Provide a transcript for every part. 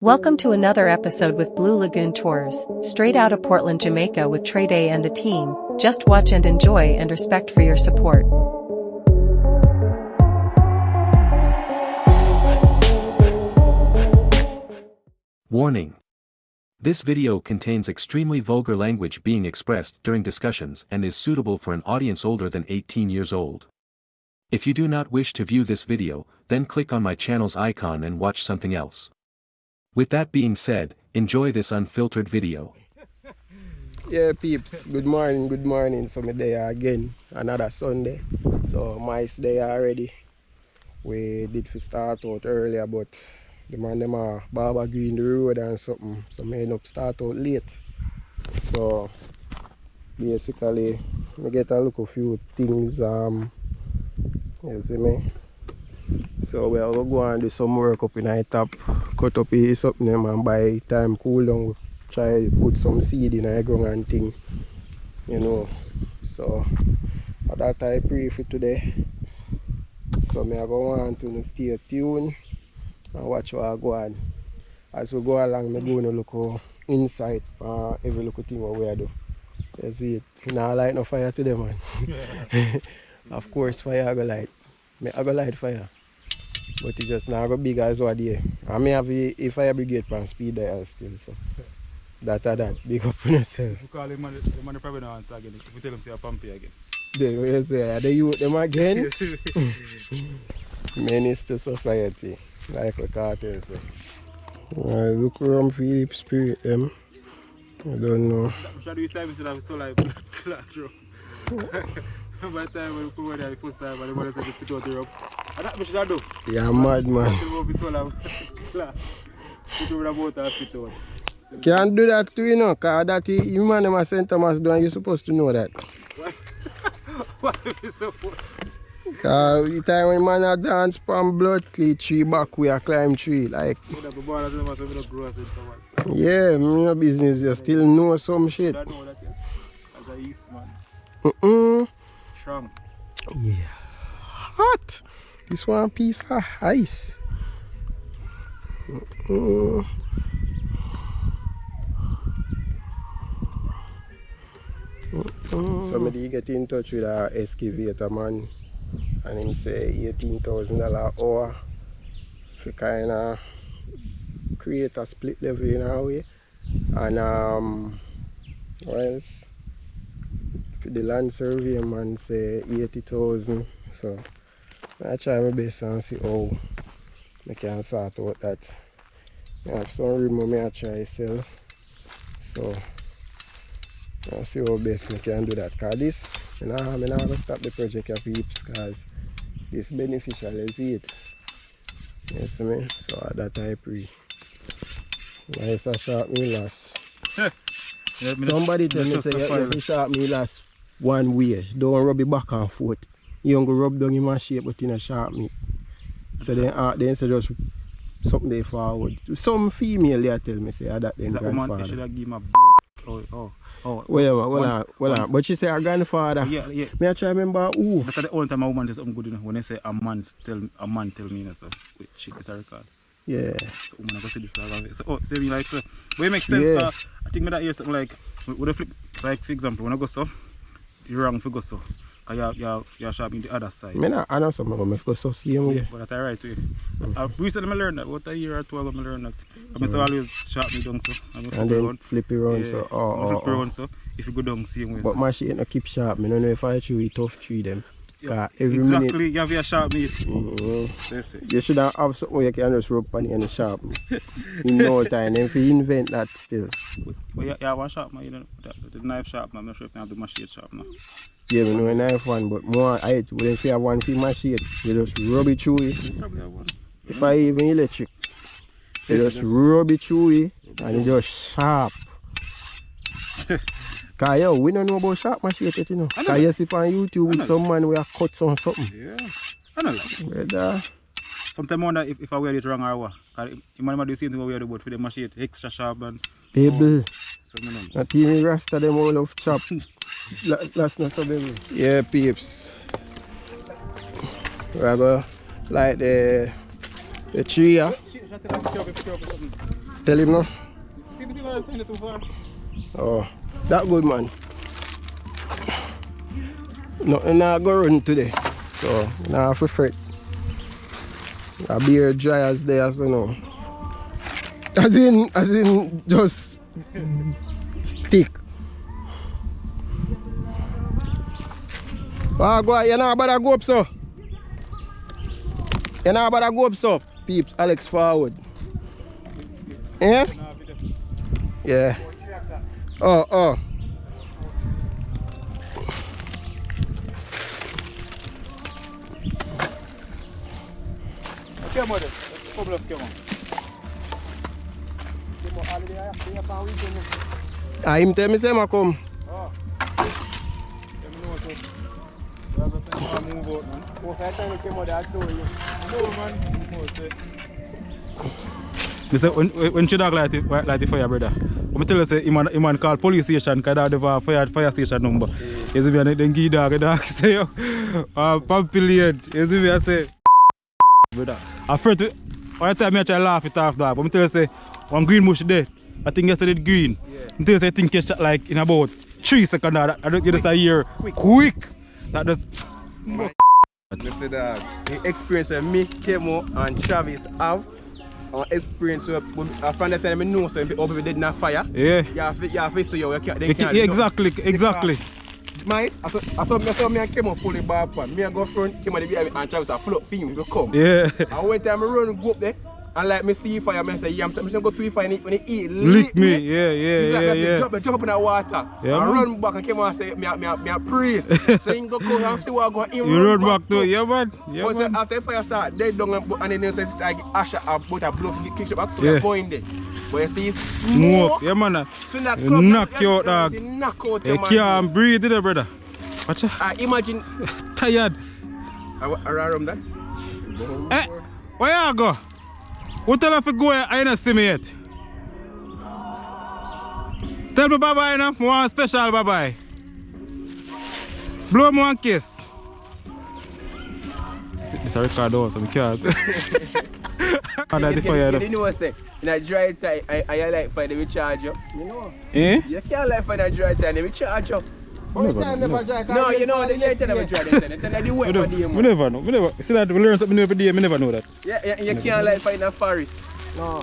Welcome to another episode with Blue Lagoon Tours, straight out of Portland, Jamaica with Trey Day and the team. Just watch and enjoy, and respect for your support. Warning. This video contains extremely vulgar language being expressed during discussions and is suitable for an audience older than 18 years old. If you do not wish to view this video, then click on my channel's icon and watch something else. With that being said, enjoy this unfiltered video. Yeah, peeps, good morning. So me there again, another Sunday. So mice day already. We did for start out earlier, but the man them are barber green the road and something. So me end up start out late. So basically me get a look a few things, you see me. So we'll go and do some work up in the top, cut up something them, and by time cool down, we'll try put some seed in the ground and thing, you know. So that I pray for today. So me I go want to stay tuned and watch what I go on. As we go along, me going to look inside for every little thing what we do. You see it, you know, I light no fire today, man. Of course fire I go light. I go light fire. But it just not go big as what there. I may have a fire brigade from speed dial still, so that. Big up on yourself. You call him man, the man probably not answer again. If you tell him say a pumpy again. Then what you say, are they youth them again? Menace to society, like a cartel say. Look around Philip Spirit them. I don't know. I'm sure you time you should have so like class bro. By the time when you come there the first time when the mother said to spit out the rope. And that we should have do. Yeah, mad man. Can't do that too, you know, because that you man them St. Thomas do and you're supposed to know that. Why are you supposed to? Because the time when man a dance from blood tree back we a climb tree like. Yeah, me no business, you still know some shit. I know that, yes. As a East man. Strong. Yeah. Hot. This one piece of ice. Somebody get in touch with our excavator man and him say $18,000 an hour to kind of create a split level in our way. And what else? For the land survey man say 80,000. So I try my best and see how I can sort out that. I have some room I try sell. So I'll see how best we can do that. Because this, I'm not going to stop the project of peeps because this beneficial, you see it. You see me? So that I pray. Nice a sharp me last. Somebody tell me say you have to sharp me last one way. Don't rub it back and forth. You don't go rub down in my shape but in a sharp meat. So then say just something they forward. Some female they tell me say that then grandfather. Should have given a blood. Well, but she say her grandfather. Yeah. Me I try remember who. That's the only time a woman does something good, you know. When they say a man tell me, you know, so wait, shit is a record. Yeah. So woman I go see this so me like so. But it makes sense. Yeah. I think me that hear something like with a flip, like for example when I go so, you're wrong if you go so. You're sharpening the other side. I know something about me because so same way. But that's right way. Recently I learned that. About a year or two ago I learned that. I mean, so always sharp me down so. And then flip it around so. Flip it around so. If you go down same way. But my shit not keep sharp. I don't know if I chew tough tree them. Yeah, every exactly, minute, you have your sharp meat. You should have something where you can just rub on it and sharp in no time. If you invent that still. But you have one sharp man, you know, the knife sharp man. I'm not sure if you have the machete sharp now. Yeah, we know a knife one, but more I when you have one for machete, you just rub it through it. You probably have one. If I even electric, you just rub it through it and it just sharp. Because yo, we don't know about sharp machete, you know. Because you see on YouTube with some man we have cut on something. Yeah, I know that. Sometimes I wonder if I wear it wrong or what. Because you might do the same thing we wear about for the machete, extra sharp and... Pebble. So, not even Rasta them all of chop. That's not so baby. Yeah, peeps. We're going like the tree. Tell him no. See the thing send it too far. Oh, that good man. Nothing not go run today. So now have to fret. A beer dry as they as you know. As in just stick. Ah, go on, you know about to go up so. You know about to go up so. Peeps, Alex forward. Yeah? Yeah. Oh. Okay, mother. Couple of come on. Him tell me say I come. Oh. Let me know what you have to move out, man. Most of the time I came out there, I told you. No, man. Mister, when you dog like the fire, brother, I'm tell you say he man call police station because they have a fire station number. You see me, then give dog say yo, pampiliad. You see me, I say, brother. At first, all the time I try to laugh it off, dog. But I tell you say, one green bush there. I think yesterday it's green. Yeah. I tell you say, I think you shot like in about 3 seconds. I don't get this a year quick. That just. I say that the experience that me, Kemo, and Travis have. Experience so from the time I know so people did not fire. Yeah. You have to see you can't. Exactly. My, I saw me and came up pull the bar up. Me I go front, came on the behind and Travis a float film to come. Yeah. And when time I run go up there and like me see fire, I say, yeah, I'm going to go to fire when it eat. Lick me. Yeah. Drop up in the water. Yeah, and run back and came and say, me a praise. So you go come and see what go in. You run back to yeah, man. Yeah, man. After the fire start, they don't and then they say like Asha about a blow to kick back so they're going there. But you see smoke. Yeah, man. So that knock you out, dog. Knock out you can't breathe, there, brother. Watch out. Imagine. Tired. Around that. Eh, where you go? What tell you to go? I ain't see me yet. Tell me bye bye now. I want a special bye bye. Blow me one kiss. It's a record also, I can't. You know what I say? In a dry time, I like find them charge you. You know? Eh? You can't like find a dry time, they will charge you. No, you know, they never try the way for them. We never know. See that we learn something every day, we never know that. Yeah, you can't like find a forest. No.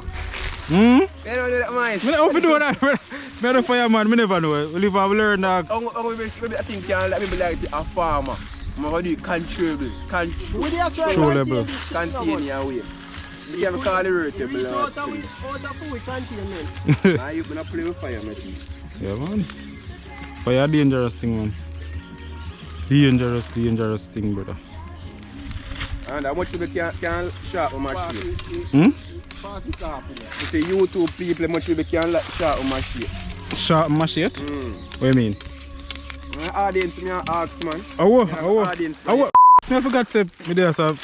You don't know that, man. I don't know that. I'm a fireman, we never know. We live and we learn that. I think you like maybe like a farmer. How do you control? Controllable. Contain your way. You can call the road. Out of we containment. Now you're going to play with fire, mate. Yeah, man. Fire a dangerous thing, man. Dangerous thing, brother. And how much people can shot with my shit? You say YouTube people, how much people can shot with my shit? Shot with my shit? What do you mean? My audience, me ask, man. I forgot to say, me there, so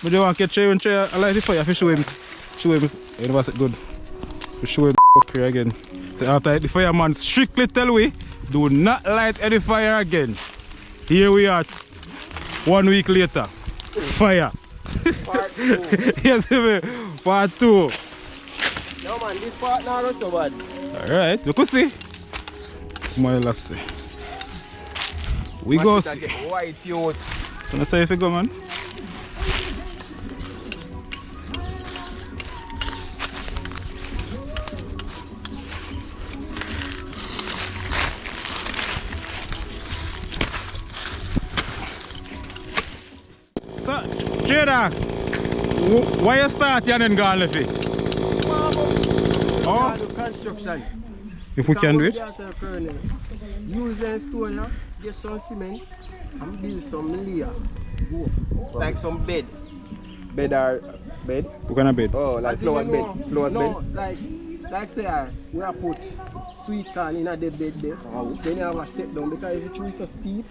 I don't want to catch you and try I like the fire, I show him. It was good. We show him up here again. So after the fireman strictly tell we, do not light any fire again. Here we are, 1 week later. Fire. Part 2. Yes, part 2. No man, this part not so bad. Alright, you could see. My last day. We go see. White youth. So let's say if you go, man. So, Jada, why you start here and then go and left it? Oh? Do construction. If we can do it? Use the stone, get some cement and build some layer. Like some bed. Bed or bed? What kind of bed? Oh, like flowers bed. Flowers bed? Like say we have put sweet corn in the bed there. Then you have a step down because the tree is so steep.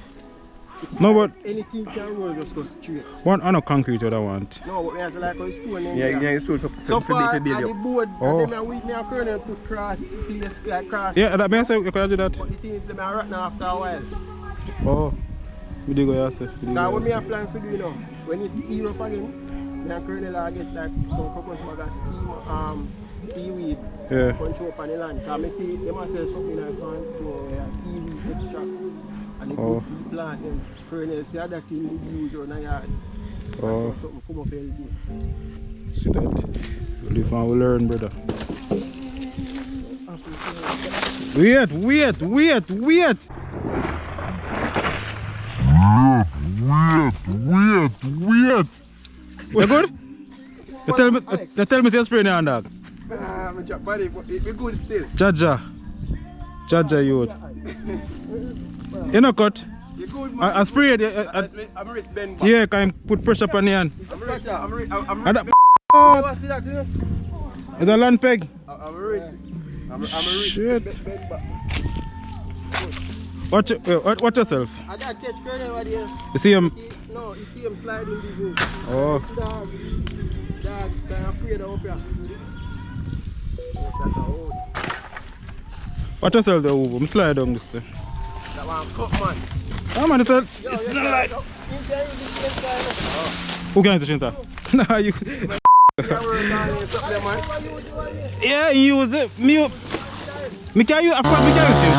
No, but anything can roll just go straight. One on a concrete what I want. No, but we have like a stone in there. Yeah, stone for so far, at the board, oh. and then we have kernel put cross, place like cross. Yeah, that means you can do that. But the thing is, they are rotten after a while. Oh, we do go yourself. Because what we are planning to do, you know, when it syrup again, we have kernel I get like some coconut bag of seaweed. Yeah. Punch up on the land. Because I see them must sell something in France store, seaweed extract. And it good for the plant them. Kernels, see that thing they use on the yard. Oh. So something come up healthy. See that? We live and we learn, brother. Wait. Wait. You good? You tell me you're spraying your hand, dog. I'm drop body, but it's good still. Jaja, youth. You know cut? You good, man? I spray it. I'm wrist bend back. Yeah, can put pressure upon the hand. I'm wrist Oh, see that, you know? it's a land peg. I'm a wrist. I'm a wrist Shit. bend back. Watch yourself. I got catch kernel right here. You see him? No, you see him sliding this way. Oh. Dog, I'm afraid of up here. Watch yourself though, I'm slide down this way. That one cut, man. Oh man, it's not like... Who can use the shinta? Nah, you... Yeah, you use it. Me can use... Of course, me can use it.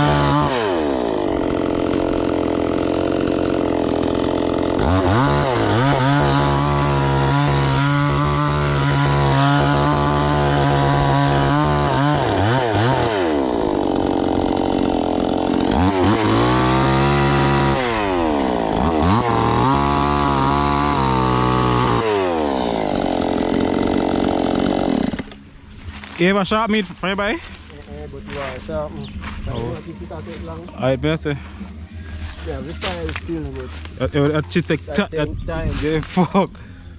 You have a sharp meat for you buy? But you are sharp. Alright, I say. Yeah, we try to steal it. That shit take time. Yeah, fuck.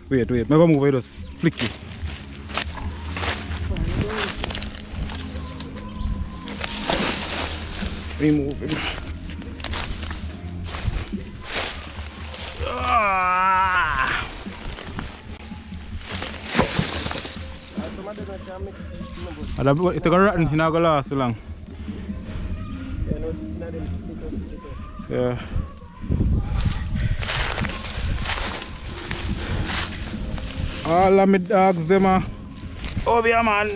Wait. I'm gonna move it, just flick it. Remove it. If you go rotten, you're not going to last too long. Yeah. All of my dogs, them are over here, man.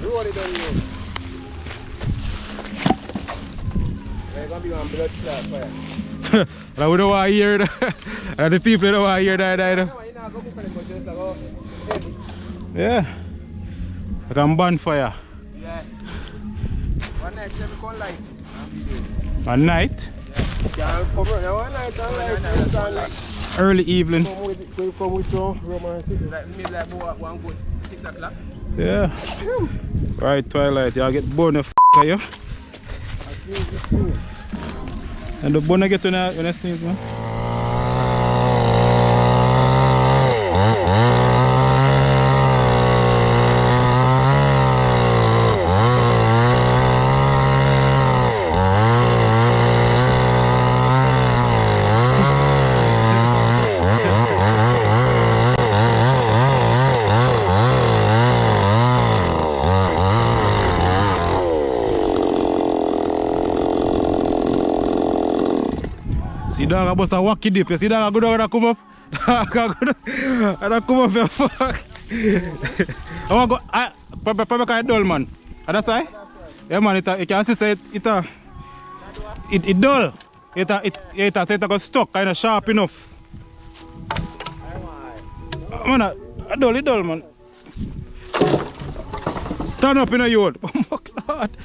You already done you. There's going to be one blood clot fire. We don't want to hear that. The people don't want to hear that either. Yeah. Like a bonfire. Yeah. One night you have to call light. One night? Yeah. Come run one night and light. Early evening. Come with some romance. Maybe like one good 6 o'clock. Yeah. Right, twilight. Y'all get born the you. And the bone get when I sneeze, man. See dog, I bust a wacky dip. You see dog, I go down and come up. I come up here, fuck. I want to go, probably kind of dull, man. That's why? Yeah, man, you can see say it dull. It got stuck, kind of sharp enough. Man, I dull, man. Stand up in a yard. Oh my God.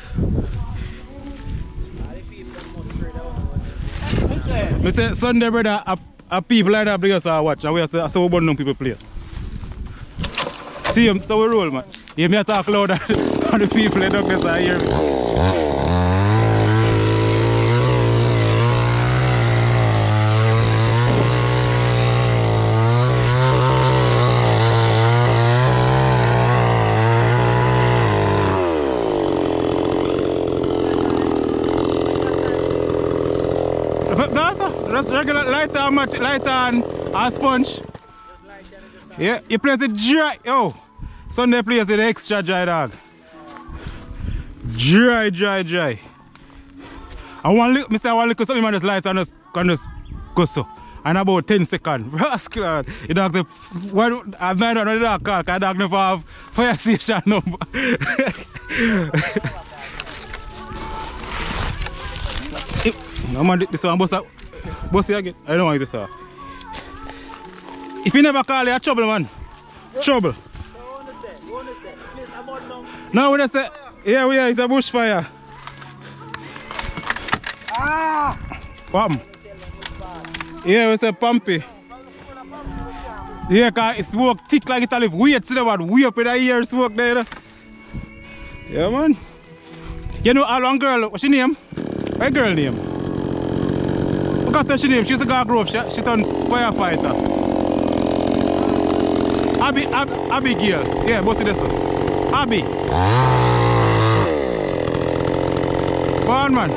I say Sunday, brother, people like that bring us a watch, and we are so abundant people place. See him, so we roll, man. You may talk louder and the people in the place are hear me. That's regular lighter and sponge. Yeah, you place it dry. Yo, Sunday place it extra dry, dog. Dry. I want to look something on this light and just go so. and about 10 seconds. Rascal, the dog say, what? I've not done the dog call, because the dog never have fire station number. No man, this one bust it again. I don't know why it's this. If you never call, you're trouble, man. Trouble. No, we just say, yeah, it's a bushfire. Ah! What? Yeah, we say pumpy. Yeah, because it's smoke thick like it live. Wait, see the one way up in the ear smoke there. Yeah, man. You know, all one girl, what's her name? What girl name? I forgot what she name. She's a girl group. She turned firefighter. Abigail. Yeah, both of this. Abby. Go on, man.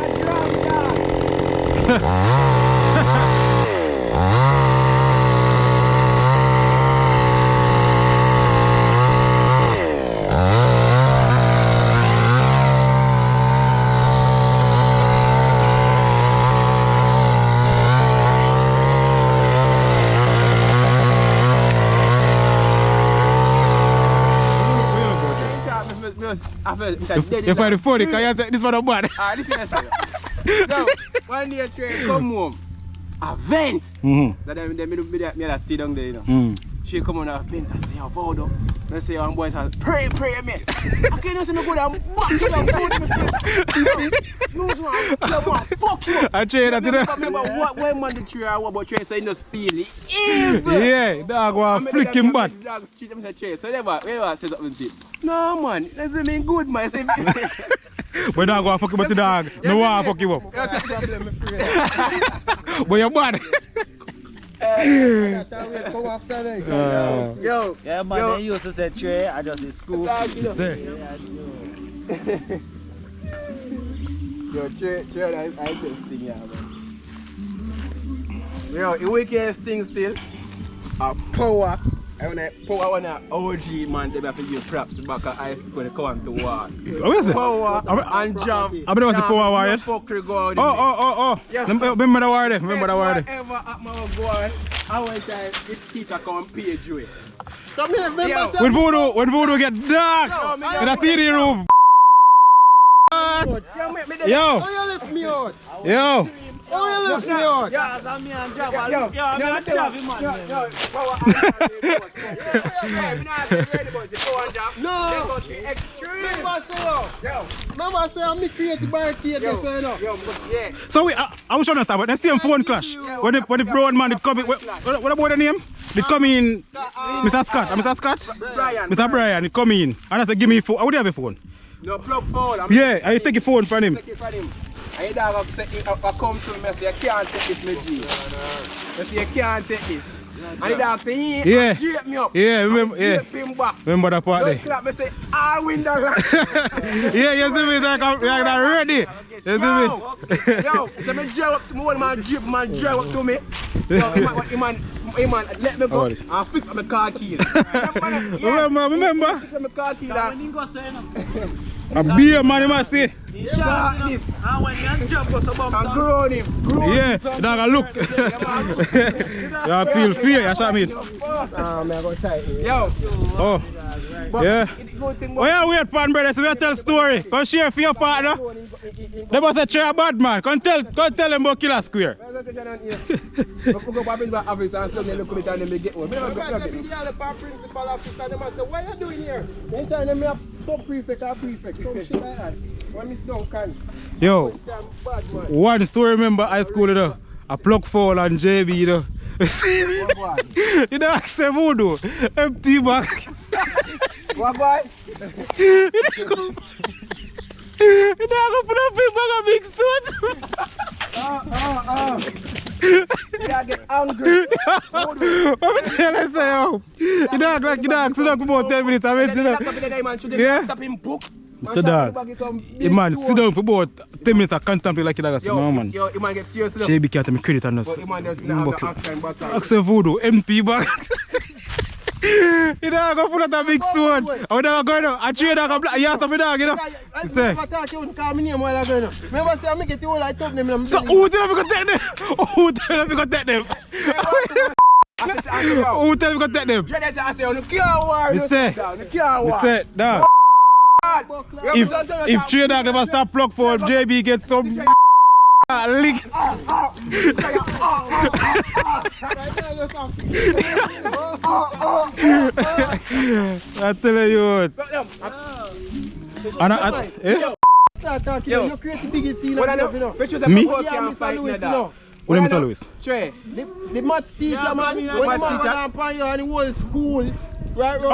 You find the phone, because you say this one a bad. This one I say. Now, one day Trey come home, a vent. That them me that stay down there, you know. She come on a vent and say, yo, Vodo. I say, young boys, pray, man. I can't see me go down, back to the phone in my face. No, fuck you. I try that today. Remember what man the tree or what about Trey say, just feel it. Evil. Yeah, dog was flicking back. So never say something to him. No, man, that's mean good, man. But dog was fucking with the dog. No one fuck you up. But you're bad. Yo, yeah, man, they used to say Trey, I just in school. Yo, Trey, I just thing, yeah, man. Yo, the wickedest thing still, power. I want to power on an OG man to be able to use props back at high school when they come to war. What is it? Power and jump. I bet it was the power wire. Oh. Yes. Remember the wire there. Remember the wire there. Whatever at my boy, I went to the teacher come page you. So me remember when Voodoo get dark in a theory room. Yo. How you left me out? Yo. How you left me out? Yeah, that's me and Java. Yeah, I'm driving, man. No. Remember say I'm creative barricade this you know. So I was trying to talk about the same phone clash. When the brown man did come in, what about the name? Did come in Mr. Scott. Mr. Scott? Brian. Mr. Brian, he come in. And I said, give me a phone. How do you have a phone? No, plug phone. Yeah, I take a phone from him. Take it from him. And dog I come to me and say, you can't take this, my G. I say, you can't take this. And the dog say, yeah, drape me up. Yeah, remember, yeah. Him back. Remember that part there. Clap me say, I win the race. Yeah, you see me, like I'm ready. You see me? Yo, so me drive up to me, one man drip, man drive up to me. Yo, he man, let me go and fix up my car key. Remember? Fix up my car key. A beer man, you must say. Yeah, this. And grown him. Yeah, dog, look. You feel fear, you shot me. Yo. Oh. Yeah. Oh, yeah, wait, pan brother, so we tell a story. Come share for your partner. They must say Trey a bad man. Come tell them about Killer Square. What are you doing here? Anytime they have sub-prefect or prefect, some shit like that. When Miss Duncan. Yo, one story remember high school, you know, a plug fall on JB, you know. You know, I say Voodoo, empty back. What boy? You don't go put up in bag of big stone. Yeah, get angry. What me tell I say, yo? You don't like you don't sit down for about 10 minutes. I mean, sit down. Yeah. Mr. Dog, man, sit down for about 10 minutes and contemplate like you like I no man. Yo, man get serious. JB can't tell me credit on us. But man doesn't have the action back. I say Voodoo, empty bag. You know, I go pull out a big stone. I would have gone out. I trade a couple. You have some dog, you know. You say. Remember, say I make it all like top them. So who tell me go take them? Who tell me go take them? Who tell me go take them? You say. You say, dog. If trade dog never stop plug for JB gets some lick. I tell you. You create the biggest seal of love, you know. Me? What name is Louis? Trey, the maths teacher, man. When the man go down you and the whole school. Right, No,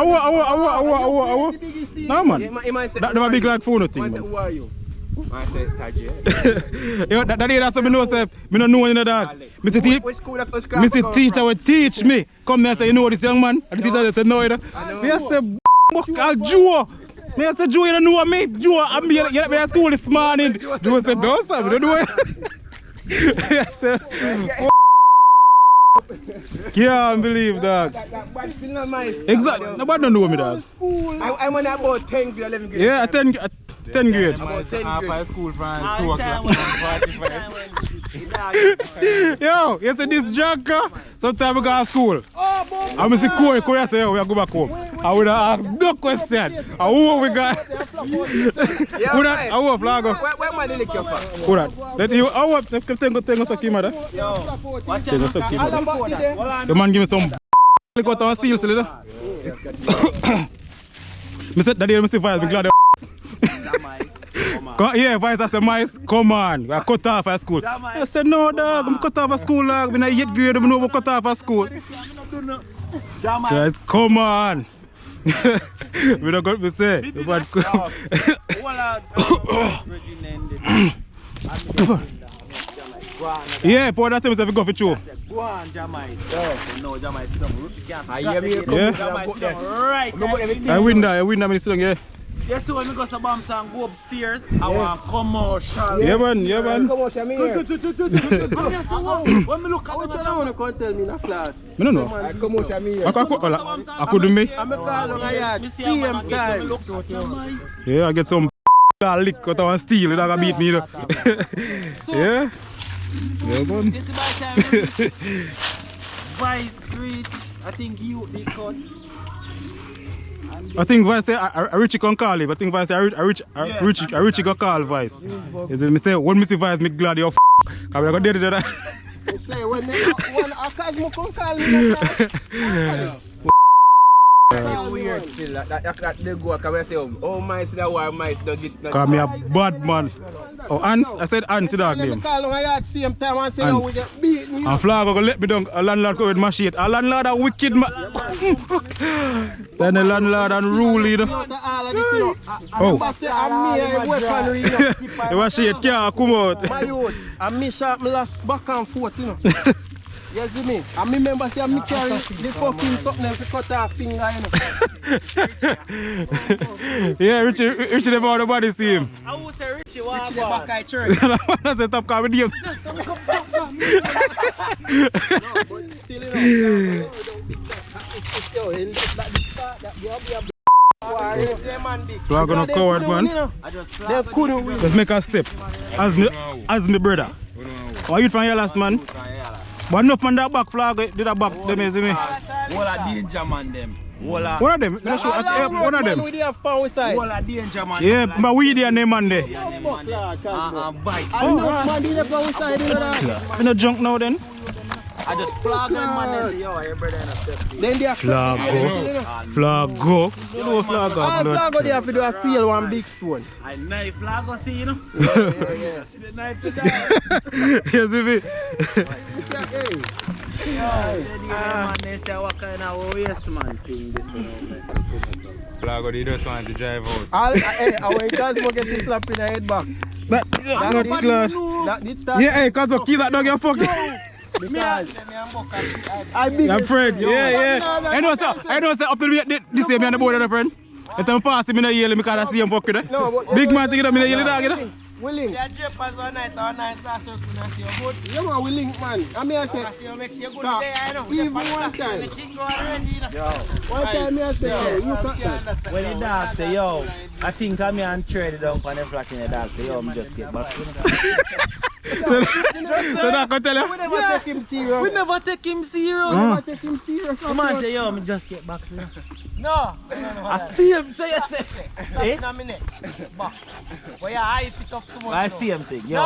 man. That was a big like phone thing, man. Who are you? I said, Taji. Yo, that day that's what I know, say, I don't know any of that. Mr. Teacher will teach me. Come there and say, you know this young man? And the teacher said, no, you know. I said, Joe. I said, Joe, you don't know me. Joe, I'm here at school this morning. Joe said, no, sir, we don't do it. I said, can't believe that. Exactly. Nobody don't know me, dog. I'm on about 10 grade, 11 grade. Yeah, 10 grade. About 10 grade. School from 2 o'clock. Yo, you see this junker? Sometimes we go to school. I'm see Corey say, oh, we go back home. I would ask no question. And who we got? Who that? Who Flago? Where man lick your fuck? Who that? That you, how what? Tengo Saki, mother? Tengo Saki, mother. The man give me some lick out on seal, silly. I said, Daddy, I see Vice, I'm glad. Yeah, Vice, I said, mice, come on, I cut off at school. I said, no, dog, I'm cut off at school, dog. I'm in 8th grade, I don't know what cut off at school. So it's, come on. We don't got to say. Yeah, pour that time, we go for two. Go on, Jamaica. No, Jamaica, sit down. Right. I win that, when sit down, yeah. Yes, so when we go to Bams and go upstairs, our commercial. Yeah, man, yeah, man. Commercial, me here. When we look at what you don't want to tell me in a class? I don't know. Commercial, me here. I could do me. I'm a call on a yard, same time. Yeah, I get some lick out of steel, they're gonna beat me. Yeah? Yeah, man. This is my time. Vice Street, I think you did cut. I think Vice say I Richie can call him. I think Vice say I Richie can call Vice. Is it me say when me see Vice, me glad you're because we're gonna do that. Say when a Cosmo can call me. Weird still. That they go and say, oh mice that why mice don't get. Call me a bad man. Oh, Ants? I said Ants, dog name. Call on a yard same time and say, oh, we get beaten. And Flag go let me down. A landlord come with my shit. A landlord a wicked man. Then the landlord unruly, you know. Oh. You want shit can't come out. My youth, and me sharp me last back and forth, you know. You see me? I remember say me carry the fucking something to cut off finger, you know. Yeah, Richie never had nobody see him. I would say Richie, what Richie the back eye church. I said stop calling him. No, but still, you know, Flag on a coward, man. Let's make a step. As me brother. Why you from your last man? But enough man that back Flag did a back them, is me. All a danger man them. One of them? One of them? All a danger man. Yeah, but we there name man there. Vice. In a junk now then? I just flag them man and say, yo, your brother in a step. Then they are Flag go. You know Flag go. Flag go they have to do a seal one big stone. I knife flag go see, you know. Yeah. See the knife to die. You see me? Man, they say what kind of waste man thing this one. Flag go they just want to drive out. Our Cosmo get this slap in the head back. That did start. Yeah, hey, Cosmo, kill that dog, you fucking. Because I'm friend, yeah. I know say up to this year, I'm the board of the friend. If I'm passing me in the year, because I see him fucking. Big man, take it up in the year, dog, you know? We link. Yeah, Japan's all night start circling and see you good. Yeah, man, we link, man. I mean, I say, I see you make you good today, I know. even one time. The king go already. One time, I say, yo, you got that. When the dog say, yo, I think I'm here and trade it down on the flat in the dog say, yo, I'm just get back. So that can tell you? We never take him serious. We never take him serious. We never take him serious. The man say, yo, I'm just get back. No. I see him say, yes, Stop in a minute. Back. But yeah, I pick up too much. I see him thing, yo.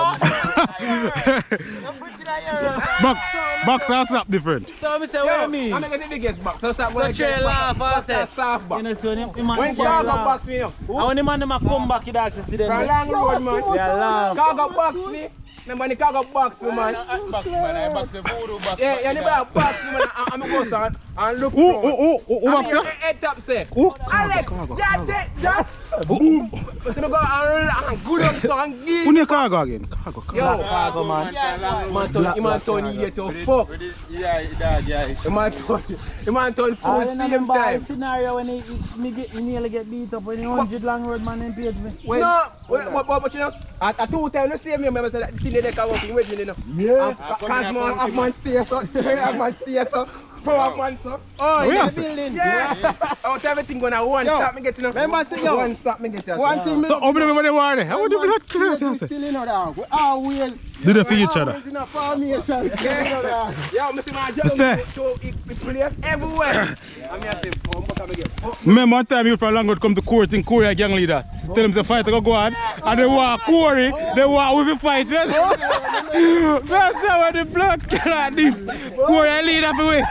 Box and slap different. So I say, what I mean? I'm going to the biggest box. So stop So Trey laugh and say, soft box. you know, so the man When cargo box me, and when the man them a come back, he dogs see them. from long road, man. Yeah, laugh. Cargo box me. Remember the cargo box me, man. Box man, I box the voodoo box. Yeah, you never box me, man. I'm going to go son and look Who box you? Head top say. Who? Alex, yeah, take that. Boom. So I go and good up so and give. Who need cargo again? Cargo. Yo, Cargo man. man turn idiot to fuck. Yeah. The man turn full same time. Scenario when he nearly get beat up when he 100 long road man and paid me. No, but you know, at 2 times the same me say that see the car working with me, you know. Yeah. Cause man stay so, man stay so. Power man so. Oh, yeah. Yeah. Out everything gonna one stop me getting. Remember say yo. One stop me getting. One thing. So how many they want? How would the blood clot? Still in order. We always Do they for each other? always in a formation. Yeah, me see my job. We play everywhere. I mean I say, come back again. Remember one time you from Lagoon come to court in Korea gang leader. Tell them the fight go on and they want Corey, they want we fight. That's how the blood clot this. Korea leader for we.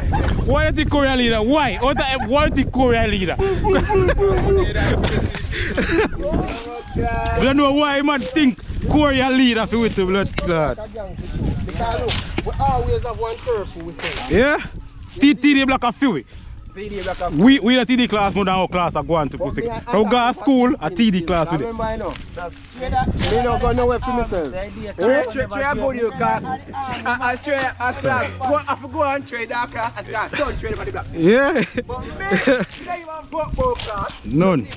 Why is the Korea leader? Why? What is the Korea leader? We don't know why man think Korea leader for with the blood clot. Because look, we always have one curfew we say. Yeah? TD black a few. TD black a We the TD class more than our class are going to pussy. So we go to school a TD class with it. Remember I know. Me not go nowhere for myself. Try about you car. I have to go and trade that class. I start don't trade about the black. Yeah. But me, they even fuck both class. None.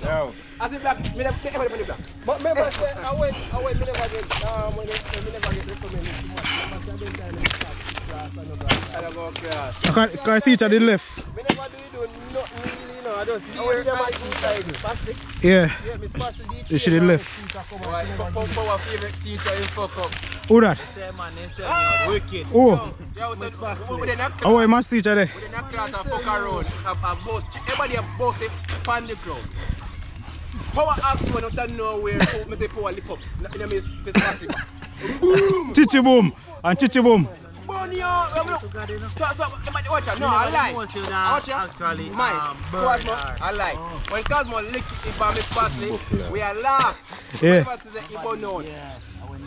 As the black, me never take everybody black. But remember say I went me never get me never get recommended too much. Remember say I don't try to class and no class. I don't go class. Because teacher did left. Me never do nothing really, you know. I just hear them and inside. Yeah. Yeah, Miss Pastor D. She did left. Our favorite teacher is fuck up. Who that? Say man, they say me wicked. Oh. Yeah, we said How is my teacher there? we didn't class and fuck around. Everybody have both it on the ground. Power acts when you don't know where me say power lift up. In a Miss Pastor. Chichi boom. And chichi boom. Bunny, watch out. No, I lie. Watch out. Actually, Mine. Cosmo, I lie. When Cosmo lick it for Miss Pastor, we are laugh. Yeah.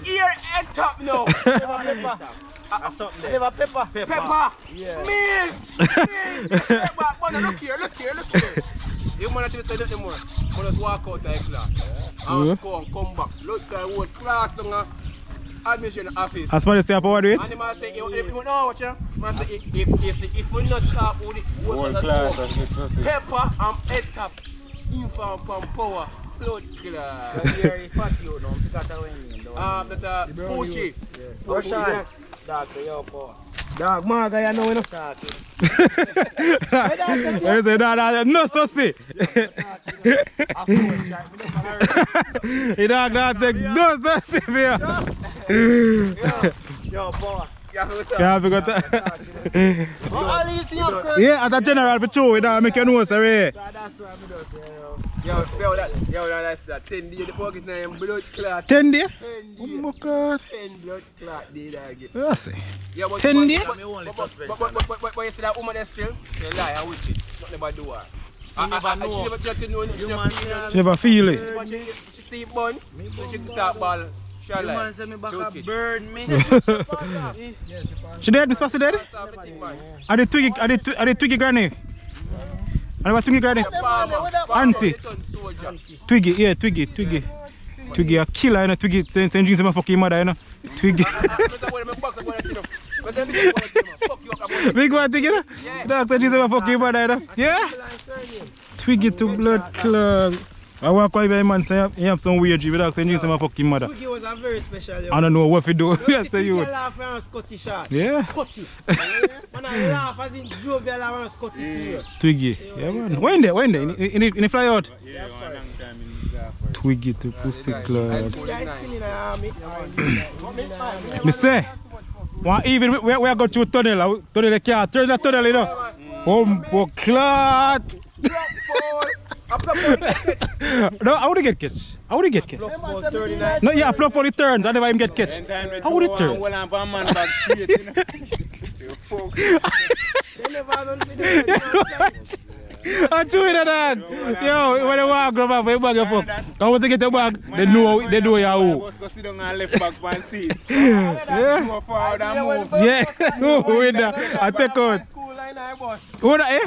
Ear and top now. Never pepper. Pepper. Miss. But look here. You want to say that more. I just walk out of the class. And go and come back. Look at the whole class down admission office. As far as say about it? And the man say, if you know what you man say, if we not talk with the whole class, pepper and head cap, inform from power, blood killer. Poochie. Russian. Doctor, yo, power. Dog, Marga, you know enough. I say that no so see. He dog that take no so see for you. Yo, boy. Yeah, because yeah, at a general for true, it don't make you know, sorry. Yo, that's that 10 days the pocket name blood clot. 10 days? 10 Oh days. my God. 10 blood clot day that again. I see. Yeah, but 10 days? But you see that woman there still? She lie and witch it. Nothing about do her. She never try to know. She never feel it. She see it burn, so she start ball. She lie. Man say me back a burn me. She dead, Miss Pastor dead? Are the Twiggy granny? Are the Twiggy granny? Auntie. Twiggy, yeah, Twiggy. Twiggy a killer, you know, Twiggy. St. Jesus my fucking mother, you know. Twiggy. Big one thing, you know? Dr. Jesus my fucking mother, you know? Yeah? Twiggy to blood clog. I want to call you man say you have some weird dream without saying you say my fucking mother. Twiggy was a very special. Yo. I don't know what to do. Yes, say you. Laugh around Scotty shot. Yeah. Scotty. When I laugh as in jovial around Scotty serious. Twiggy. Yeah man. When they? In the fly out? Yeah, one long time in the Twiggy to pussy club. Twiggy is still in the army. Me say, one even we are going through tunnel the car, turn the tunnel, you know. Bumbo clot. No, I wouldn't get catch. I wouldn't get catch. No, yeah, I plug for the turns. I never even get catch. How would it turn? I'm doing that. Yo, when I walk, grab up, you bag your fuck. Come to get your bag, they know you are who. Yeah, who with that? I take out. Who that, eh?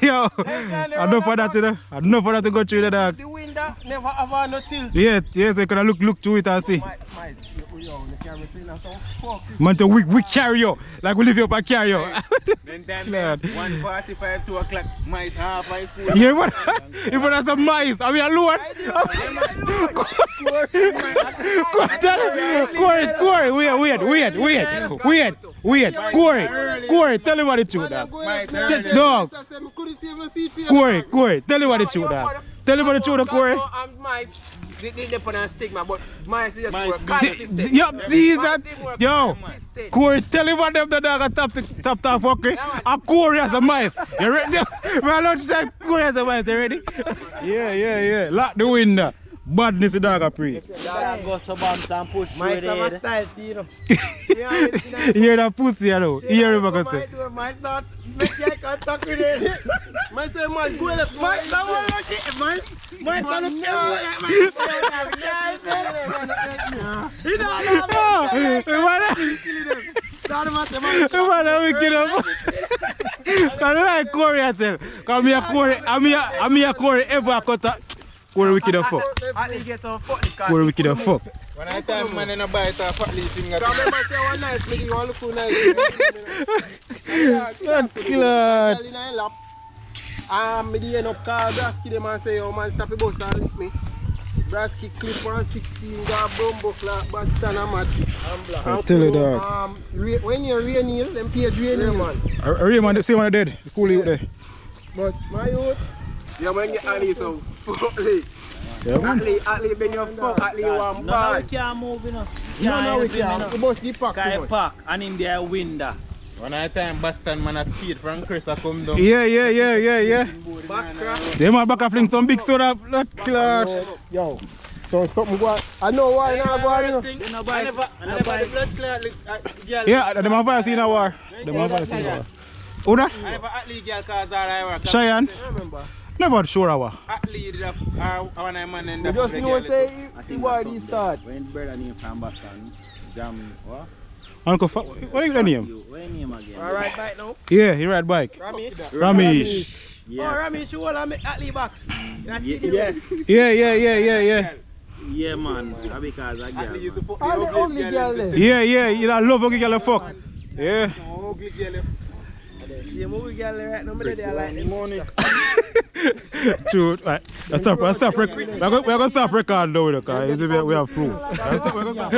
Yo, I know for that, you know. I know for that to go through the dog. The window never have no tilt. Yes, you can look through it and see. Man, we carry you. Like we live up and carry you. Then 1:45, 2 o'clock, mice half high school. Yeah, but if that's some mice, are we alone? Wait. Corey, tell me what the truth is. Dog. Corey, tell me what the truth is. Tell me what the truth is, Corey. They put on stigma, but mice is just more consistent. Yo, Corey, tell him what them the dog at top fucking. And Corey has a mice. You ready? Man, lunchtime, Corey has a mice. You ready? Yeah. Lock the window. Badness the dog a pre. Dog go so bumps and push mice have a style, you know. Hear that pussy, you know. Hear him go say. Mice not make eye contact with it. Mice say, man, go left. Mice don't want to look at mice. Mice don't look at mice. He don't have Corey, I tell. Come here, Corey. I'm here, Corey. Ever cut a Corey wicked the fuck. Corey wicked the fuck. When I time man in a bite of fat leaf finger. Remember say one night, me you look nice. Me the end up call Brasky them and say, oh man, stop the bus and lick me. Brasky clip 116, got bumbo clock, but stand a match. I tell you that. When you rain, them pay drain man. Man, the same one dead. The cool you there. But my youth, yeah, when you Ali so fuckly. Yeah, man. Ali, when you fuck, Ali one bad. No, we can't move, you know. No, we can't. You must get packed. Can't pack, and in there window. When I time Boston man a speed from Chris I come down. Yeah. Back crack. They might back up fling some big soda blood clot. Yo, so something go on. I know why now go on. I never the blood clot girl. Yeah, them have a seen a war. Them have a seen a war. Who that? I never at least girl cause all I work. Cheyenne? Remember. Never sure I was. At least when I man in You the just know say why this start. When brother name from Boston, Jam, what? Uncle, what is your name? What your name again? Alright bike now. Yeah, he ride bike. Ramesh. Yeah. Oh, Ramesh, you all have at least box. Yeah. Yeah, man. Because I get all the ugly girl there. Yeah. You know, love ugly girl fuck. Yeah. Ugly girl. See, ugly girl right now, I like the money. True. Right. Let's stop. We're gonna stop recording though, because we have proof. We're gonna stop.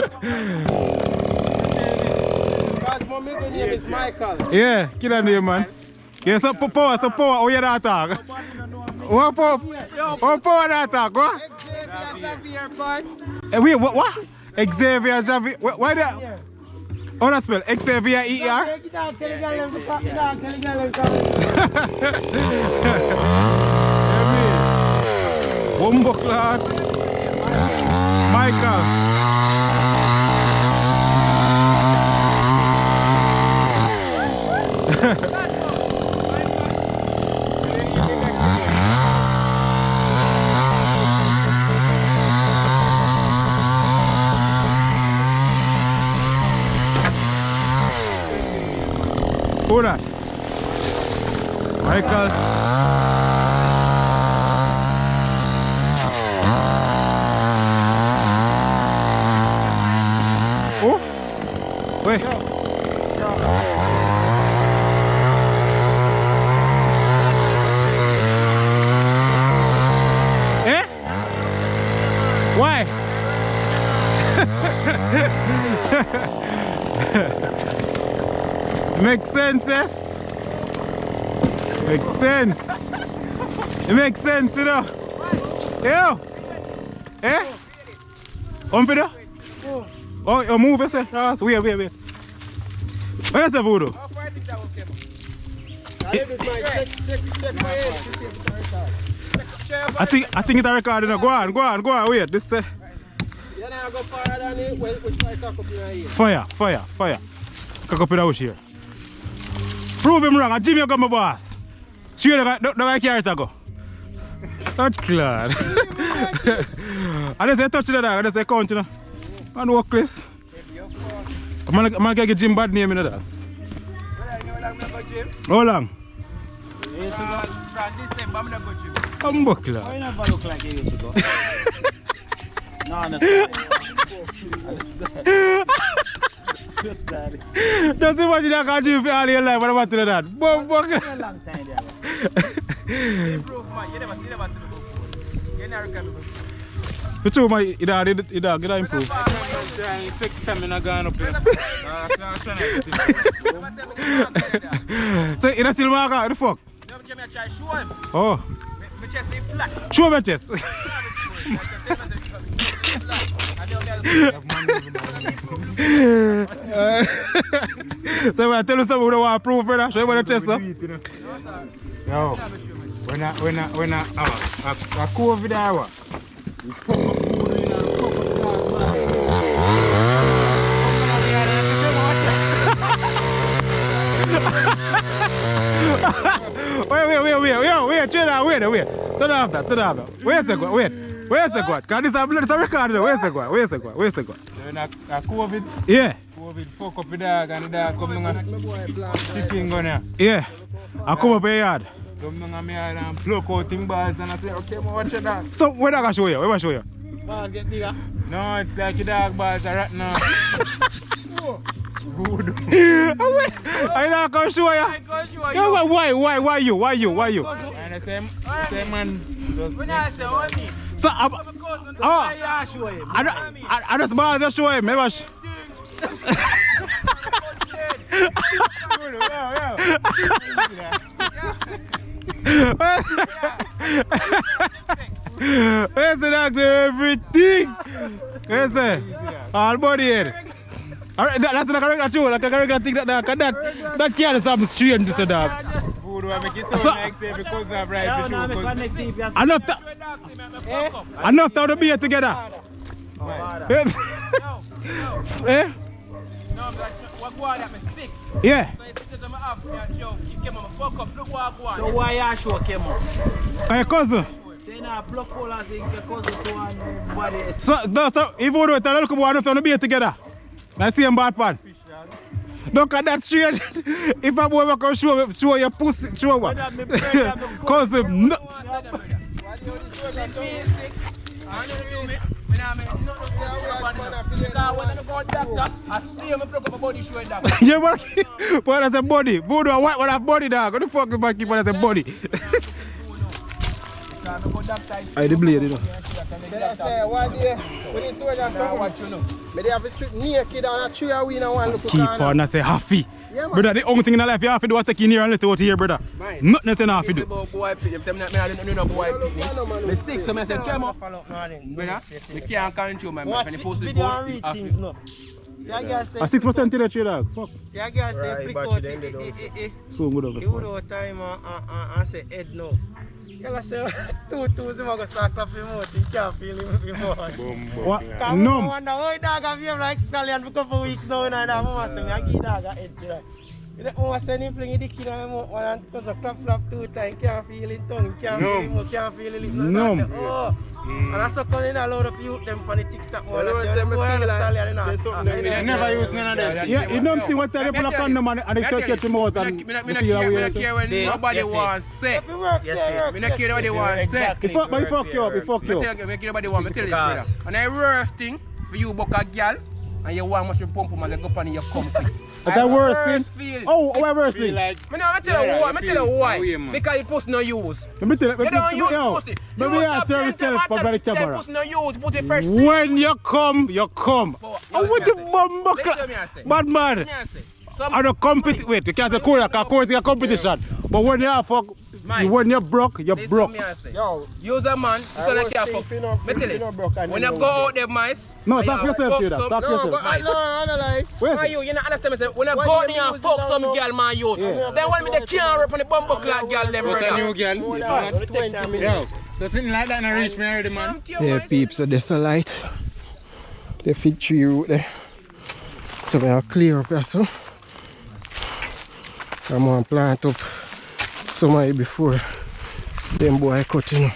Because my middle name is Michael. Yeah, killer name, man. Yeah, some power. Oh, yeah, that talk. What power that talk? What? Xavier Parks. Wait, what? Xavier Javier. Why that? How that spell? Xavier ER? Bumbo clock. Michael. Who that? Michael. Oh? Wait. Makes sense, yes? Makes sense. It makes sense, you know. Yo! Eh? Come for that? Oh, you move yourself. Oh, so wait. Where's the voodoo? I think it's a record. Go on, wait. This Fire. Cock up in the house here. Prove him wrong. And Jimmy, you got my boss. Sure, the guy carry it go. Not glad. I just say touch the dog. I just say count, you know. And walk this. I'm gonna get Jim bad name in that. How long? I'm buckler. Why you never look like you used to go? No, Just imagine that can't you for all your life. What about that? Boom, buckler. a long time there. Improvement. You never see the book. You never come before. The two, my, it improve. So, it still mark out the fuck? No, Jimmy, I try to show him. Oh. My chest is flat. Show my chest. So, when I tell you something, we don't want to prove for that. Show me the chest, sir. Yo, when I COVID hour. Wait, chill out, wait. Turn off that. Wait a second. Cause this is a record. Wait a second. So when I COVID? Yeah. COVID fuck up the dog and the dog come down and chipping gun here. Yeah. I come up here yard. Come down and me yard and pluck out him balls and I say, okay, watch your dog. So where I can show you? Where I show you? Balls get bigger. No, it's like your dog balls are right now. Good. I not gonna show you. Yeah, why you? And the same man just When I say, what me? So I just balls to show him. Maybe Where's the dog to everything? Where's the all body head? Alright, that's not correct at all. Like a correct thing that can't something strange to say dog. Voodoo I make it sound like say because of right Enough time to be together. Eh? No, what go on that me sick. Yeah. So it's just I'm up here, Joe. You came on fuck up. Look what go on. So why you show came up? Hey, cousin. Say now block hole as in your cousin to one body. So, if you do it, I'll come on to be together. I see him bad pan. Don't cut that straight. If a boy come show your pussy, show what? Cousin, no. Yeah, but that's a body. Voodoo, what have body dog? What the fuck is my keeper as a body? I the blade, you know. They have a strip naked and a tree away and one look Keep on and say happy. Yeah, brother, the only thing in life you have to do is take in here and let it out here, brother. Nothing else you have to do. I'm sick, so I said, come on. Brother, we can't control my man. When you post it, See, I guess say 6% to the trade dog. Fuck. see, I guess say flick out So good of the wood out time and say head no. Y'all say 2 2 him go start clap him out. He can't feel him What? I No. wonder why dog have him like stallion for a couple weeks now and that mama say me I give dog a head right. You don't send him fling the kid and him one because a clap 2 times can't feel his tongue, can't feel him, can't feel his lip. No. Oh. And I suck on in a lot of youth them on the TikTok one. I say boy and stallion I never use none of them. Yeah, you don't think what time you pull a condom and they just get him out and I don't care when nobody wants say. I don't care what they want to say. But he fuck you up, he fuck you up. I tell you what, I tell you this, brother. And the worst thing for you, book a girl, and you want much pump and they go up and you come quick. That's the worst thing. Oh, what worst thing? I tell you why. Because you post no use. Let tell You don't use pussy. But we have to tell for the camera. Pussy no use, put it fresh. When you come, you come. Oh, what the bumbuckler? Bad man. I don't compete. Wait, you can't say Korea, because Korea is a competition. But when you have fuck, when you're broke, you're broke. Yo, use a man, you sound like you're fuck. Me tell you, when you go out there, mice. No, talk yourself to that. Talk yourself. No, I don't like. Man, you not understand me. When you go out there and fuck some girl, man, you. Then when me the can't rip on the bumbo clock girl, them What's a new girl? Yo, 20 minutes. So something like that and reach me already, man. Yeah, peeps, so there's a light. The fig tree root there. So we are clear up here, so. I'm going to plant up some before them boy cutting.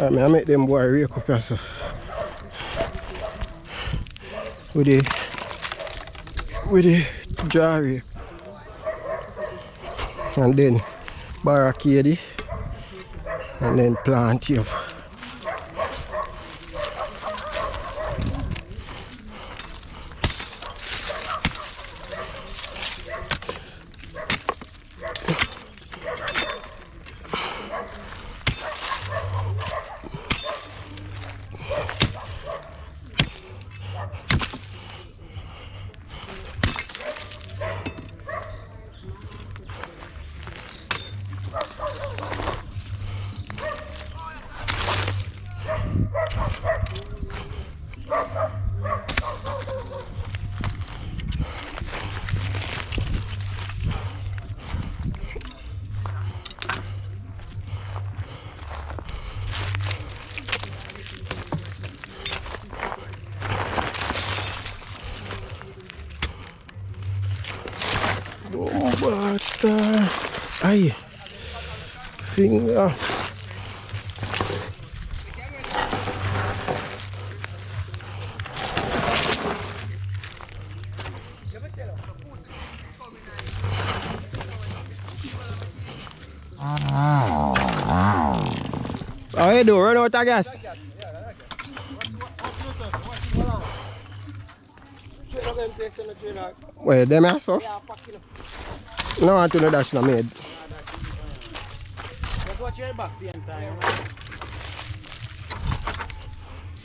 I make them boy rake up here, so with the jar rake and then barricade and then plant it up. Bad star. Aye. Finger. How you do? Run out of gas? Wait, them here, so? No, I want to know that's not made. Just watch your back the entire time.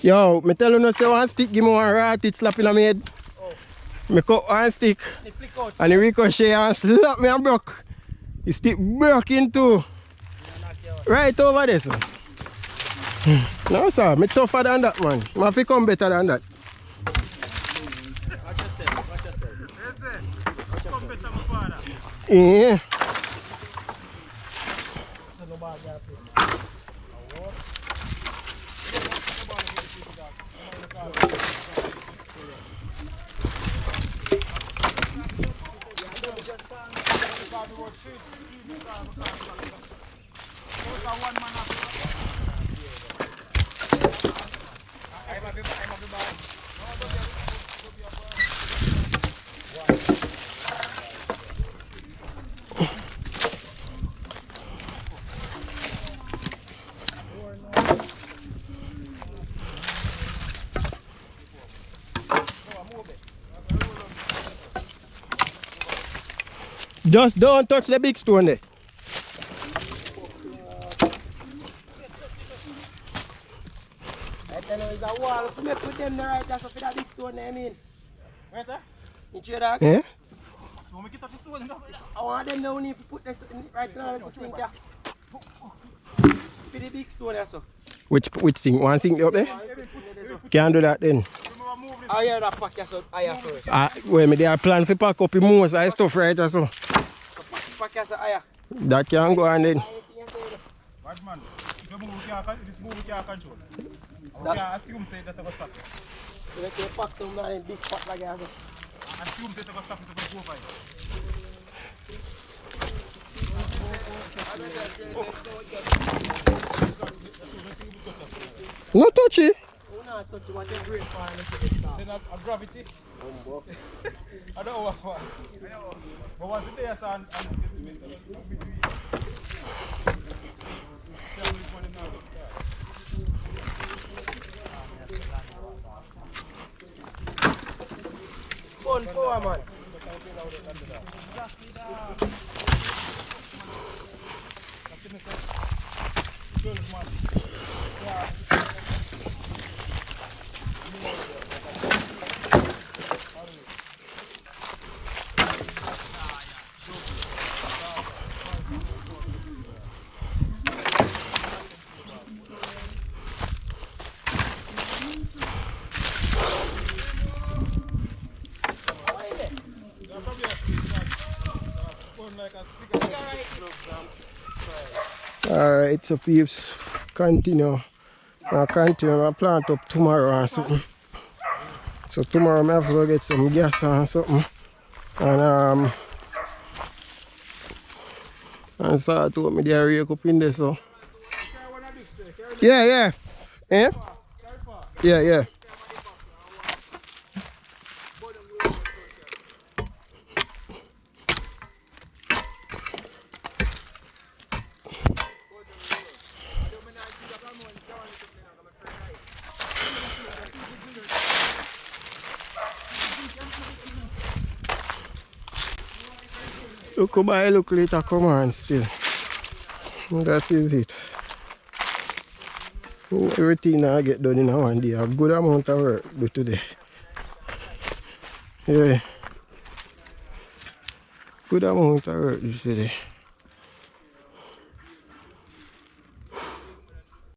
Yo, me tell you no say one stick give me one rat, it slap in my head. Oh. Me cut one stick It flick out. and it ricochet and slap me and broke. The stick broke into right over there, so. No sir, me tougher than that, man. I have to come better than that. Watch yourself, watch yourself. Come better, my father. Yeah. Just don't touch the big stone there. I tell you, it's a wall. So me put them there right there, so for that big stone there, I mean. Where's that? You see that? Yeah? You want me to get the stone? I want them now need to put this right now, let me sink there. For the big stone there, so. Which sink? One sink up there? Can't do that then. I hear that pack yourself higher first. Well, me there plan for pack up the most of the stuff right there, so. Pack yourself higher. That can go on then. Bad man, this move we can't control. We can't assume say that I was stop it. You let your pack some now in big pack like that. Assume that I was stop it to go by. No touch it. You not touch it, what your brain for and Then a gravity. I don't know what for. But once it is and Fun power, man. Alright, so peeps, continue. I'll continue my plant up tomorrow or something. So tomorrow I have to go get some gas or something. And start to put me there rake up in there, so. Yeah. Eh? Yeah. Look how I look later, come on still. That is it. Everything I get done in one day. A good amount of work do today. Yeah. Good amount of work do today.